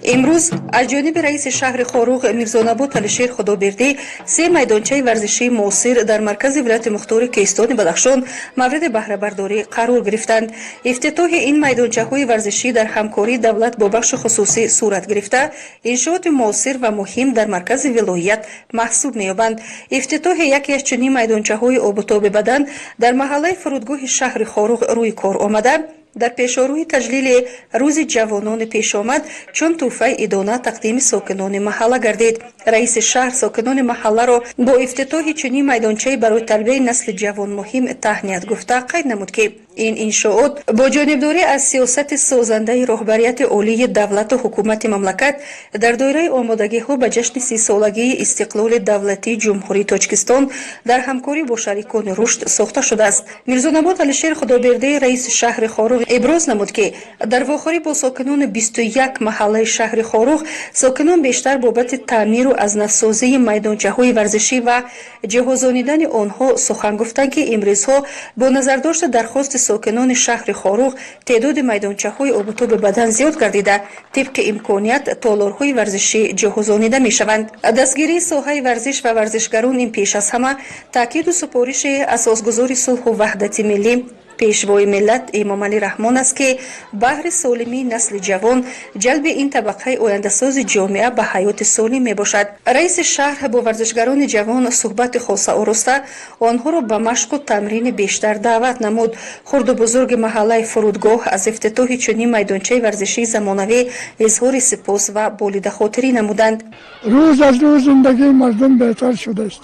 امروز از جانب رئیس شهر خاروق میرزانبود علشیر خدابردی 3 میدانچه ورزشی موثر در مرکز ولایت مختار کیستان بدخشان مورد بهره برداری قرار گرفتند. افتتاح این میدانچه‌های ورزشی در همکاری دولت با بخش خصوصی صورت گرفته، انشاءات موثر و مهم در مرکز ولایت محسوب می‌یابند. افتتاح یکی از چنین میدانچه‌های آب و تاب بدن در محله فرودگاه شهر خاروق روی کار آمده در پیشروی تجلیل روز جوانان پیش آمد چون تحفه ادانه تقدیم ساکنان محله گردید. رئیس شهر ساکنان محله را با افتتاح چنین میدانچه برای تربیت نسل جوان مهم تهنیت گفته قید نمود که این انشاءات با جانبداری از سیاست سازنده رهبریت عالی دولت و حکومت مملکت در دایره آمادگی‌ها به جشن 30 سالگی استقلال دولتی جمهوری تاجیکستان در همکاری با شریکان رشد ساخته شده است. میرزانبود علشیر خدابردی رئیس شهر خاروق ابراز نمود که در واخوری با ساکنان 21 محله شهر خاروق ساکنان بیشتر بابت تعمیر و از نوسازی میدانچه‌های ورزشی و جهازانیدن آنها سخن گفتند که امروزها با نظرداشت درخواست ساکنان شهر خاروق تعداد میدانچه‌های آب و تاب بدن زیاد گردیده طبق امکانیت تالارهای ورزشی جهازانیده می‌شوند. دستگیری ساحه ورزش و ورزشگران این پیش از همه تاکید و سپارش اساسگذار صلح و وحدت ملی پیشوای ملت امام علی رحمان است که بهر سالمی نسل جوان جلب این طبقه آینده‌ساز جامعه به حیات سالم میباشد. رئیس شهر با ورزشگران جوان صحبت خاصه آورسته آنها را به مشق و تمرین بیشتر دعوت نمود. خرد و بزرگ محله فرودگاه از افتتاح چنین میدانچه ورزشی زمانوی اظهار سپاس و بلند خاطری نمودند. روز از روز زندگی مردم بهتر شده است.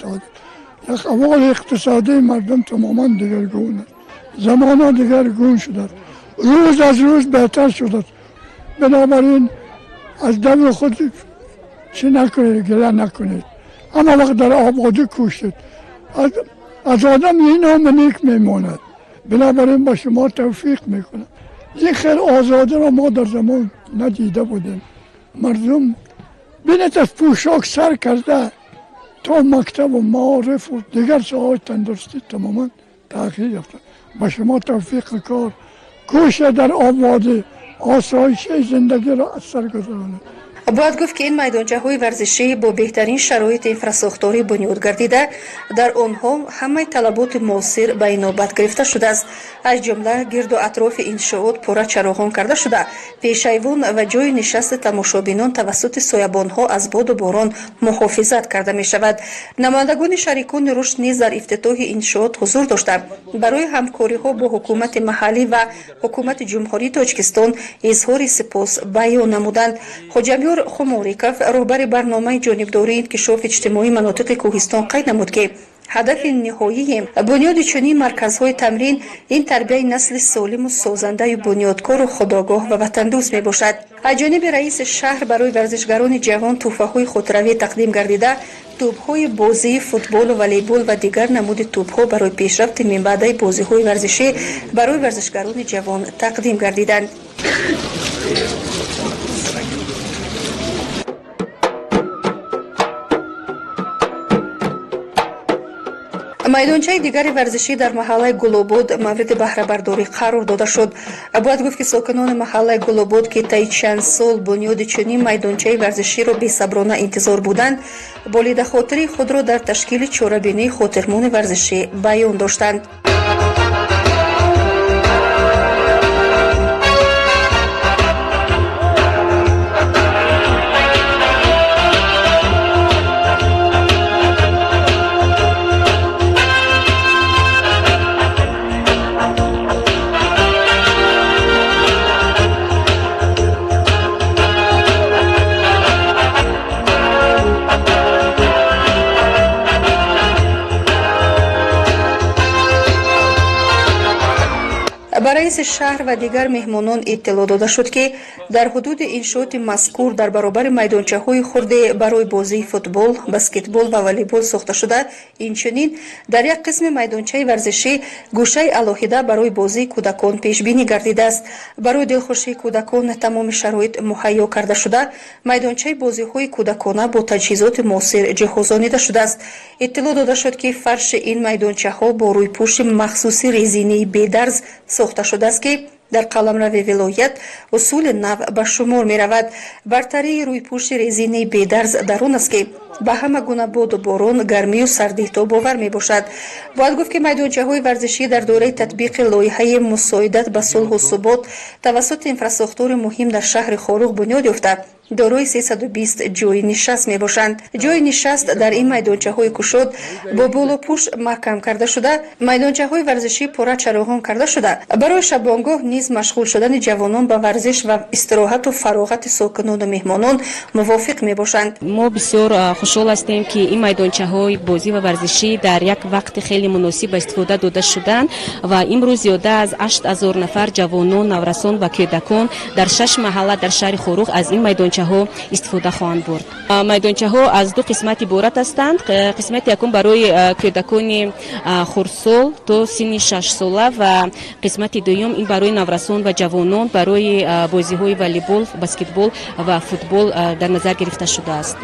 یک احوال اقتصادی مردم تماما دگرگون است. زمانه دگرگون شده، روز از روز بهتر شده. بنابراین از دور خود چی نکنید، گله نکنید. اما وقت در آبادی کوشید از آدم این نام نیک میماند. بنابراین با شما توفیق میکنم. این خیلی آزاده را ما در زمان ندیده بودیم. مردم بینید از پوشاک سر کرده تا مکتب و معارف و دیگر ساعات تندرستی تماما تغییر یافته. با شما توفیق کار کوشه در آبادی آسایش زندگی را از سر گذراند. باید گفت که این میدانچه‌های ورزشی با بهترین شرایط انفراساختاری بنیاد گردیده در آنها همه طلبات موثر به نوبت گرفته شده است. از جمله گرد و اطراف انشاءات پره چراغان کرده شده، پیشایوان و جای نشست تماشابینان توسط سایبان‌ها از باد و باران محافظت کرده می شود. نمایندگان شریکان رشد نیز در افتتاح انشاءات حضور داشتند. برای همکاری‌ها با حکومت محلی و حکومت جمهوری تاجیکستان اظهار سپاس بیان نمودند. حاجی خموریکوف رهبر برنامه جانبداری انکشاف اجتماعی مناطق کوهستان قید نمود که هدف نهایی بنیاد چنین مرکزهای تمرین این تربیت نسل سالم و سازنده و بنیادکار و خودآگاه و وطندوست می باشد. از جانب رئیس شهر برای ورزشگران جوان تحفه‌های خودروی تقدیم گردیده، توپ‌های بازی فوتبال و والیبال و دیگر نمود توپ‌ها برای پیشرفت من بعد بازی‌های ورزشی برای ورزشگران جوان تقدیم گردیدند. میدانچه دیگر ورزشی در محله گلابود مورد بهره برداری قرار داده شد. باید گفت که ساکنان محله گلابود که طی چند سال بنیاد چنین میدانچه ورزشی را بی‌صبرانه انتظار بودند، بلند خاطری خود را در تشکیل چاره‌بینی خاطرمان ورزشی بیان داشتند. رئیس شهر و دیگر مهمانان اطلاع داده شد که در حدود انشاءات مذکور در برابر میدانچه‌های خرد برای بازی فوتبال، بسکتبال و والیبال ساخته شده. اینچنین در یک قسم میدانچه ورزشی گوشه علاهیده برای بازی کودکان پیش بینی گردیده است. برای دلخوشی کودکان تمام شرایط مهیا کرده شده. میدانچه بازی‌های کودکانه با تجهیزات موثر جهازانیده شده است. اطلاع داده شد که فرش این میدانچه‌ها با رویپوش مخصوصی رزینی بی‌درز ساخته شده است که در قلمرو ولایت اصول نو به شمار می رود. برتری روی پوشت رزینی بی‌درز در آن است که به همه گونه باد و باران، گرمی و سردی تا باور می باشد. باید گفت که میدانچه‌های ورزشی در دوره تطبیق لایحه مساعدت به صلح و ثبات توسط انفراستراکچور مهم در شهر خاروق بنیاد یافته دارای 320 جای نشست می باشند. جای نشست در این میدانچه‌های کشاد با بالاپوش محکم کرده شده، میدانچه‌های ورزشی پره چراغان کرده شده. برای شبانگاه نیز مشغول شدن جوانان به ورزش و استراحت و فراغت ساکنان و مهمانان موافق می باشند. ما بسیار خوشحال هستیم که این میدانچه‌های بازی و ورزشی در یک وقت خیلی مناسب استفاده داده شدند و امروز زیاده از 8000 نفر جوانان، نورسان و کودکان در 6 محله در شهر خاروق از این میدانچه‌ها استفاده خواهند برد. میدانچه‌ها از دو قسمت عبارت هستند. قسمت یکم برای کودکان خردسال تا سن 6 ساله و قسمت دوم این برای نورسان و جوانان برای بازی‌های والیبال، بسکتبال و فوتبال در نظر گرفته شده است.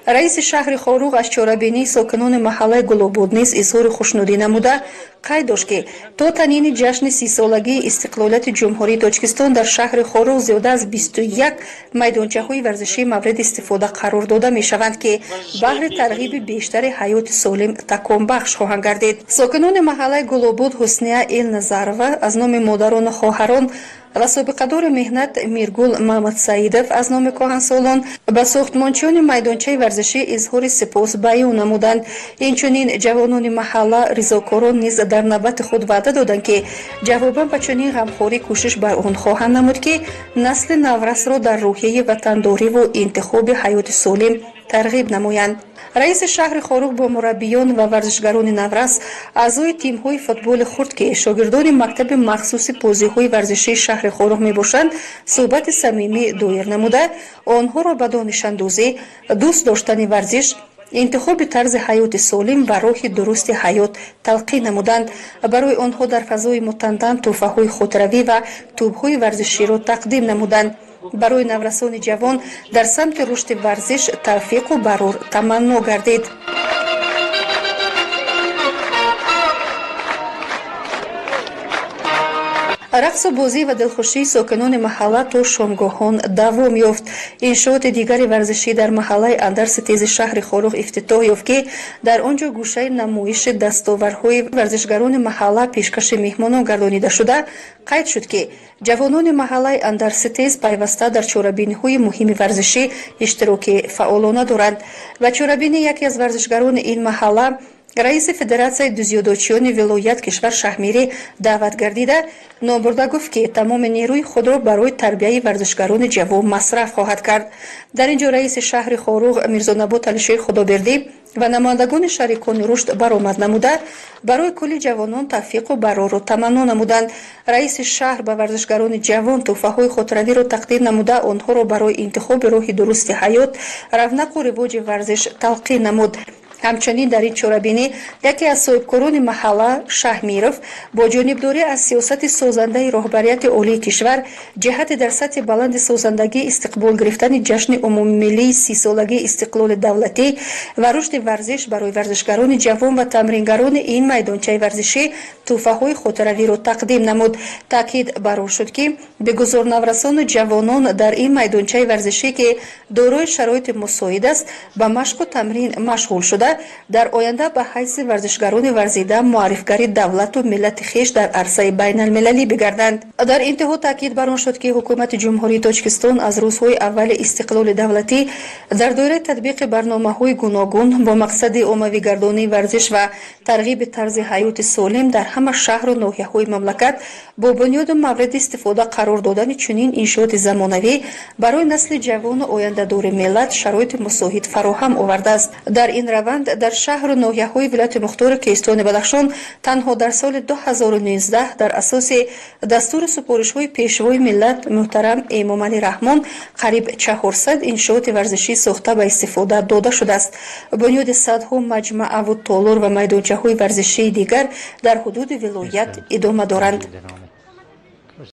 رئیس شهر خاروق از چاره‌بینی ساکنان محله گل‌آباد نیز اظهار خوشنودی نموده قید داشت که تا تنین جشن 30 سالگی استقلالیت جمهوری تاجیکستان در شهر خاروق زیاده از 21 میدانچه‌های ورزشی مورد استفاده قرار داده می‌شوند که بهر ترغیب بیشتر حیات سالم تکان بخش خواهند گردید. ساکنان محله گل‌آباد حسنیه النظرова از نام مادران و خواهران و سابقه‌دار مهنت میرگل محمد سعیدов از نام کهنسالان به ساختمانچیان میدانچه ورزشی اظهار سپاس بیان نمودند. اینچنین جوانان محله رضاکاران نیز در نوبت خود وعده دادند که جواباً به چنین غمخواری کوشش بر آن خواهند نمود که نسل نورس را در روحیه وطنداری و انتخاب حیات سالم ترغیب نمایند. رئیس شهر خاروق با مربیان و ورزشگران نورس، اعضای تیم‌های فوتبال خرد که شاگردان مکتب مخصوص بازی‌های ورزشی شهر خاروق می‌باشند، صحبت صمیمی دایر نموده آنها را به دانش‌اندوزی، دوست داشتن ورزش، انتخاب طرز حیات سالم و راه درست حیات تلقین نمودند. برای آنها در فضای متندن تحفه‌های خودروی و توپ‌های ورزشی را تقدیم نمودند. برای نورسان جوان در سمت رشد ورزش توفیق و برور تمنا گردید. رقص و بازی و دلخوشی ساکنان محله تا شامگاهان دوام یافت. انشاءات دیگر ورزشی در محله اندرستیز شهر خاروق افتتاح یافت که در آنجا گوشه نمایش دستاوردهای ورزشگران محله پیشکش مهمانان گردانیده شده. قید شد که جوانان محله اندرستیز پیوسته در چاره‌بینی‌های مهم ورزشی اشتراک فعالانه دارند و چاره‌بینی یکی از ورزشگران این محله رئیس فدراسیای دوزیادوچیان ولایت کشور شهمیری دعوت گردیده نامبرده گفت که تمام نیروی خود را برای تربیت ورزشگران جوان مصرف خواهد کرد. در اینجا رئیس شهر خاروق میرزانبات علیشیر خدابردی و نمایندگان شریکان رشد برآمد نموده برای کلی جوانان توفیق و برار و تمنا نمودند. رئیس شهر به ورزشگران جوان تحفه‌های خودروی را تقدیم نموده آنها را برای انتخاب راه درست حیات، رونق و رواج ورزش تلقین نمود. همچنین در این چاره‌بینی یکی از صاحبکاران محله شهمیرов با جانبداری از سیاست سازنده رهبریت عالی کشور جهت در سطح بلند سازندگی استقبال گرفتن جشن عمومی ملی 30 سالگی استقلال دولتی و رشد ورزش برای ورزشگران جوان و تمرینگران این میدانچه ورزشی تحفه‌های خودروی را تقدیم نمود. تاکید بر آن شد که به گذار نورسان و جوانان در این میدانچه ورزشی که دارای شرایط مساعد است به مشق و تمرین مشغول شده در آینده به حیث ورزشگران ورزیده معرفگری دولت و ملت خویش در عرصه بین المللی بگردند. در انتها تاکید بر آن شد که حکومت جمهوری تاجیکستان از روزهای اول استقلال دولتی در دوره تطبیق برنامه‌های گوناگون با مقصد عمومی گردانی ورزش و ترغیب طرز حیات سالم در همه شهر و ناحیه‌های مملکت با بنیاد مورد استفاده قرار دادن چنین انشاءات زمانوی برای نسل جوان و آینده دار ملت شرایط مساعد فراهم آورده است. در این روند در شهر و ناحیه‌های ولایت مختار کیستان بدخشان تنها در سال 2019 در اساس دستور سپارش‌های پیشوای ملت محترم امام علی رحمان قریب 400 انشاءات ورزشی ساخته به استفاده داده شده است. بنیاد صدها مجمع و تالار و میدانچه‌های ورزشی دیگر در حدود ولایت ادامه دارند.